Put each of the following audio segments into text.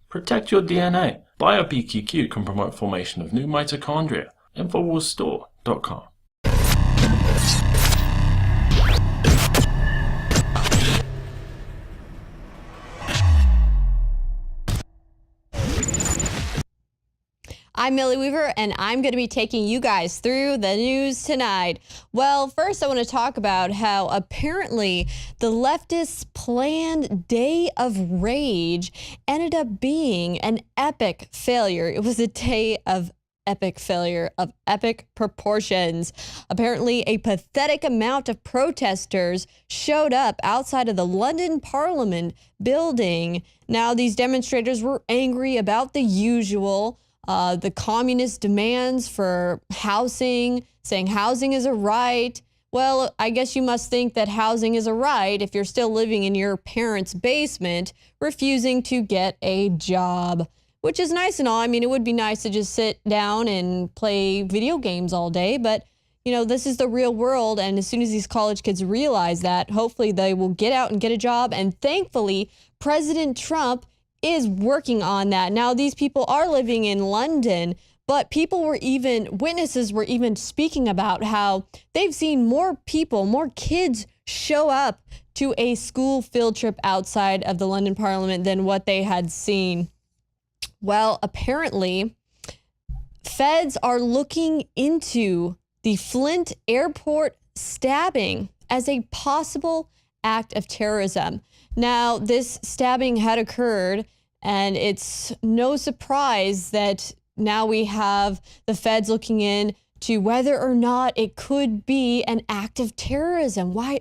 Protect your DNA. BioPQQ can promote formation of new mitochondria. Infowarsstore.com. I'm Millie Weaver, and I'm going to be taking you guys through the news tonight. Well, first I want to talk about how apparently the leftists' planned day of rage ended up being an epic failure. It was a day of epic failure of epic proportions. Apparently, a pathetic amount of protesters showed up outside of the London Parliament building. Now, these demonstrators were angry about the usual. The communist demands for housing, saying housing is a right. Well, I guess you must think that housing is a right if you're still living in your parents' basement, refusing to get a job, which is nice and all. I mean, it would be nice to just sit down and play video games all day, but you know, this is the real world. And as soon as these college kids realize that, hopefully they will get out and get a job. And thankfully, President Trump is working on that. Now, these people are living in London, but witnesses were even speaking about how they've seen more people, more kids show up to a school field trip outside of the London Parliament than what they had seen. Well, apparently, feds are looking into the Flint airport stabbing as a possible act of terrorism. Now, this stabbing had occurred, and it's no surprise that now we have the feds looking in to whether or not it could be an act of terrorism. Why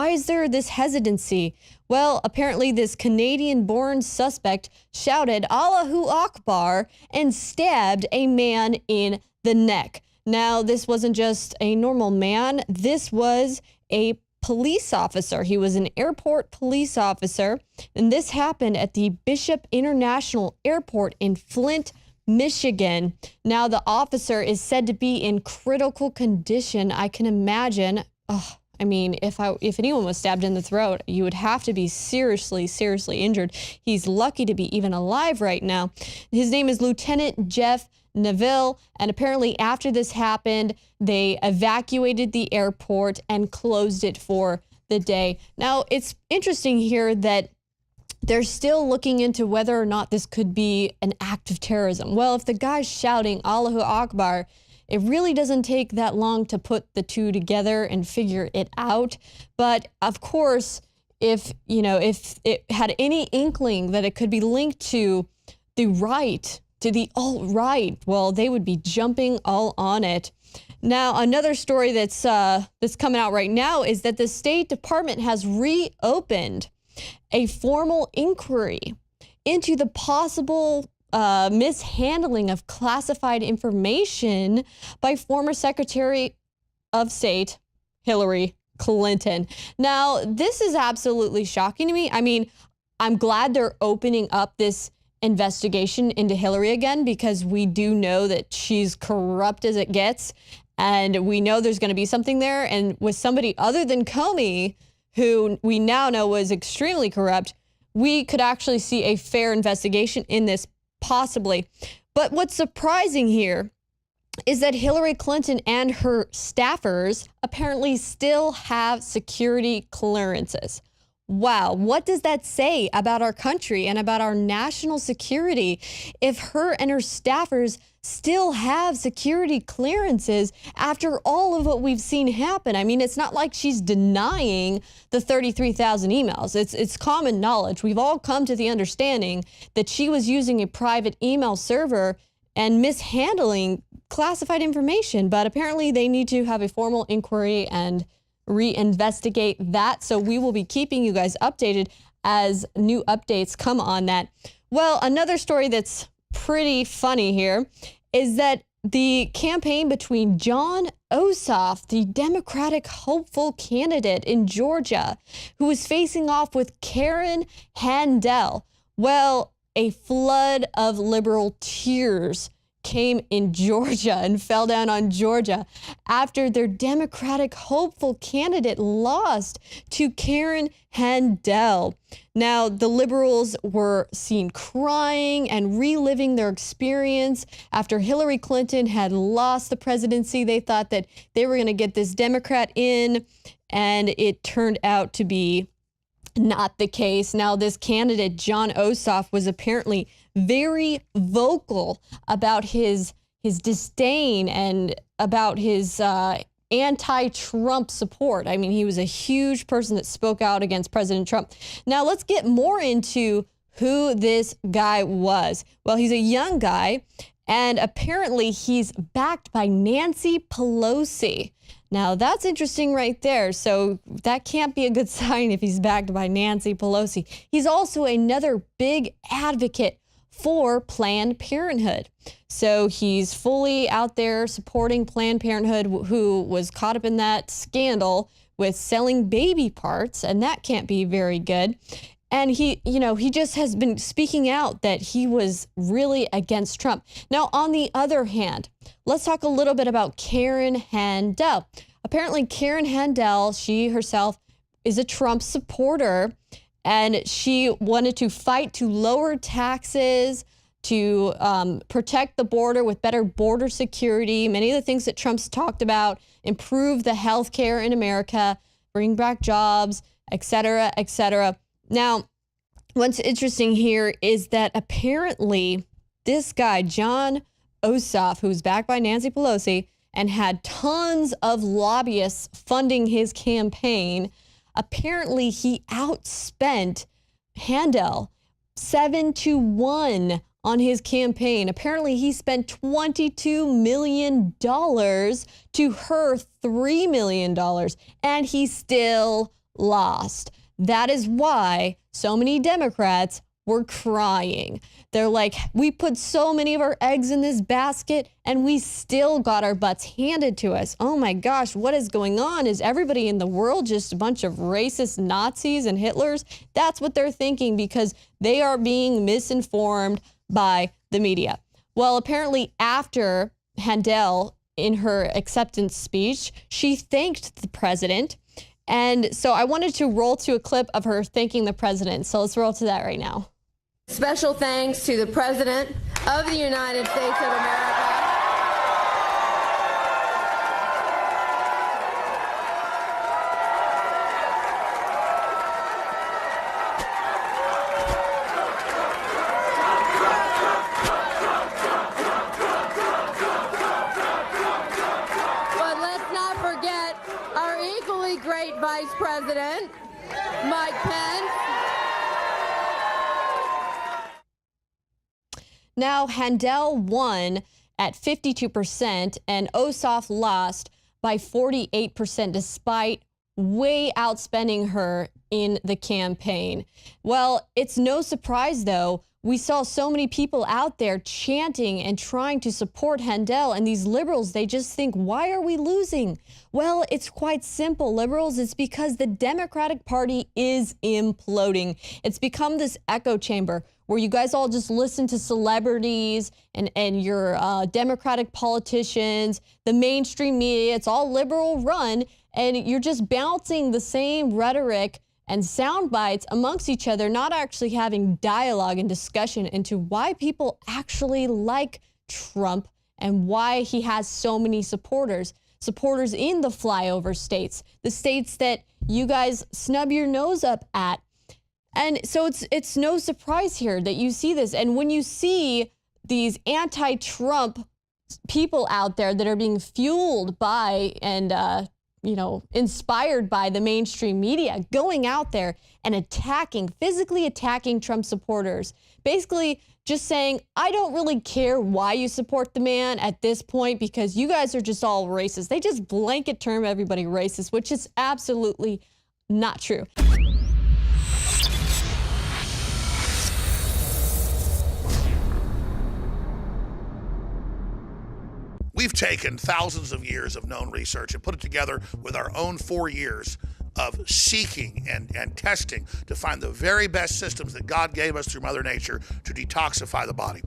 is there this hesitancy? Well, apparently this Canadian-born suspect shouted Allahu Akbar and stabbed a man in the neck. Now, this wasn't just a normal man. This was a police officer. He was an airport police officer, and this happened at the Bishop International Airport in Flint, Michigan. Now, the officer is said to be in critical condition. I can imagine. I mean, if anyone was stabbed in the throat, you would have to be seriously, seriously injured. He's lucky to be even alive right now. His name is Lieutenant Jeff Neville, and apparently after this happened, they evacuated the airport and closed it for the day. Now, it's interesting here that they're still looking into whether or not this could be an act of terrorism. Well, if the guy's shouting Allahu Akbar, it really doesn't take that long to put the two together and figure it out. But of course, if it had any inkling that it could be linked to the right, to the alt-right, well, they would be jumping all on it. Now, another story that's coming out right now is that the State Department has reopened a formal inquiry into the possible mishandling of classified information by former Secretary of State Hillary Clinton. Now, this is absolutely shocking to me. I mean, I'm glad they're opening up this investigation into Hillary again, because we do know that she's corrupt as it gets, and we know there's going to be something there. And with somebody other than Comey, who we now know was extremely corrupt, we could actually see a fair investigation in this, possibly. But what's surprising here is that Hillary Clinton and her staffers apparently still have security clearances. Wow, what does that say about our country and about our national security if her and her staffers still have security clearances after all of what we've seen happen? I mean, it's not like she's denying the 33,000 emails. It's common knowledge. We've all come to the understanding that she was using a private email server and mishandling classified information, but apparently they need to have a formal inquiry and reinvestigate that. So we will be keeping you guys updated as new updates come on that. Well, another story that's pretty funny here is that the campaign between John Ossoff, the Democratic hopeful candidate in Georgia, who was facing off with Karen Handel, well, a flood of liberal tears came in Georgia and fell down on Georgia after their Democratic hopeful candidate lost to Karen Handel. Now, the liberals were seen crying and reliving their experience after Hillary Clinton had lost the presidency. They thought that they were going to get this Democrat in, and it turned out to be not the case. Now, this candidate, John Ossoff, was apparently very vocal about his disdain and about his anti-Trump support. I mean, he was a huge person that spoke out against President Trump. Now, let's get more into who this guy was. Well, he's a young guy, and apparently he's backed by Nancy Pelosi. Now, that's interesting right there. So that can't be a good sign if he's backed by Nancy Pelosi. He's also another big advocate for Planned Parenthood. So he's fully out there supporting Planned Parenthood, who was caught up in that scandal with selling baby parts, and that can't be very good. And he just has been speaking out that he was really against Trump. Now, on the other hand, let's talk a little bit about Karen Handel. Apparently, Karen Handel, she herself is a Trump supporter, and she wanted to fight to lower taxes, to protect the border with better border security, many of the things that Trump's talked about, improve the health care in America, bring back jobs, et cetera, et cetera. Now, what's interesting here is that apparently this guy, John Ossoff, who's backed by Nancy Pelosi and had tons of lobbyists funding his campaign, apparently he outspent Handel 7-1 on his campaign. Apparently he spent $22 million to her $3 million, and he still lost. That is why so many Democrats were crying. They're like, we put so many of our eggs in this basket and we still got our butts handed to us. Oh my gosh, what is going on? Is everybody in the world just a bunch of racist Nazis and Hitlers? That's what they're thinking because they are being misinformed by the media. Well, apparently after Handel, in her acceptance speech, she thanked the president. And so I wanted to roll to a clip of her thanking the president. So let's roll to that right now. Special thanks to the President of the United States of America. But let's not forget our equally great Vice President, Mike Pence. Now, Handel won at 52% and Ossoff lost by 48% despite way outspending her in the campaign. Well, it's no surprise, though. We saw so many people out there chanting and trying to support Handel, and these liberals, they just think, why are we losing? Well, it's quite simple, liberals. It's because the Democratic Party is imploding. It's become this echo chamber where you guys all just listen to celebrities and your Democratic politicians, the mainstream media. It's all liberal run, and you're just bouncing the same rhetoric and sound bites amongst each other, not actually having dialogue and discussion into why people actually like Trump and why he has so many supporters in the flyover states, the states that you guys snub your nose up at. And so it's no surprise here that you see this. And when you see these anti-Trump people out there that are being fueled by and inspired by the mainstream media, going out there and physically attacking Trump supporters, basically just saying, I don't really care why you support the man at this point because you guys are just all racist. They just blanket term everybody racist, which is absolutely not true. We've taken thousands of years of known research and put it together with our own 4 years of seeking and testing to find the very best systems that God gave us through Mother Nature to detoxify the body.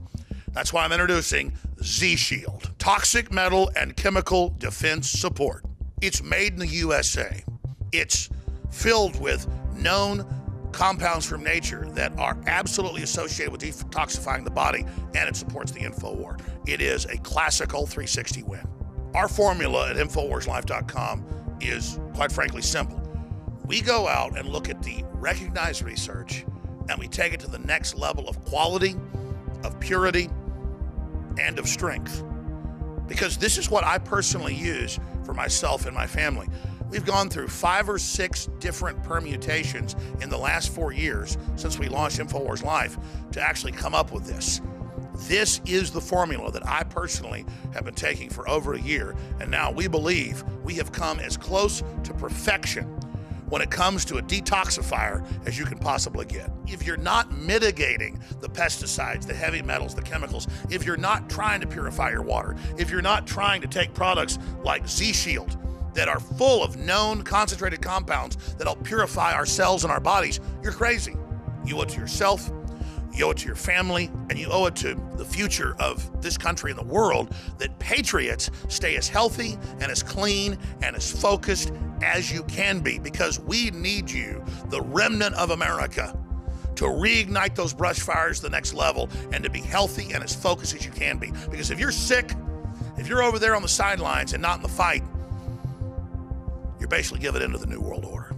That's why I'm introducing Z-Shield, toxic metal and chemical defense support. It's made in the USA. It's filled with known compounds from nature that are absolutely associated with detoxifying the body, and it supports the Infowar. It is a classical 360 win. Our formula at InfoWarsLife.com is, quite frankly, simple. We go out and look at the recognized research, and we take it to the next level of quality, of purity, and of strength. Because this is what I personally use for myself and my family. We've gone through 5 or 6 different permutations in the last 4 years since we launched Infowars Life to actually come up with this. This is the formula that I personally have been taking for over a year, and now we believe we have come as close to perfection when it comes to a detoxifier as you can possibly get. If you're not mitigating the pesticides, the heavy metals, the chemicals, if you're not trying to purify your water, if you're not trying to take products like Z-Shield that are full of known concentrated compounds that help purify our cells and our bodies, you're crazy. You owe it to yourself, you owe it to your family, and you owe it to the future of this country and the world that patriots stay as healthy and as clean and as focused as you can be, because we need you, the remnant of America, to reignite those brush fires to the next level and to be healthy and as focused as you can be. Because if you're sick, if you're over there on the sidelines and not in the fight, you're basically giving in to the New World Order.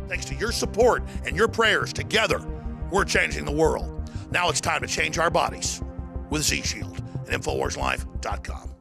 Thanks to your support and your prayers, together, we're changing the world. Now it's time to change our bodies with Z-Shield at InfoWarsLife.com.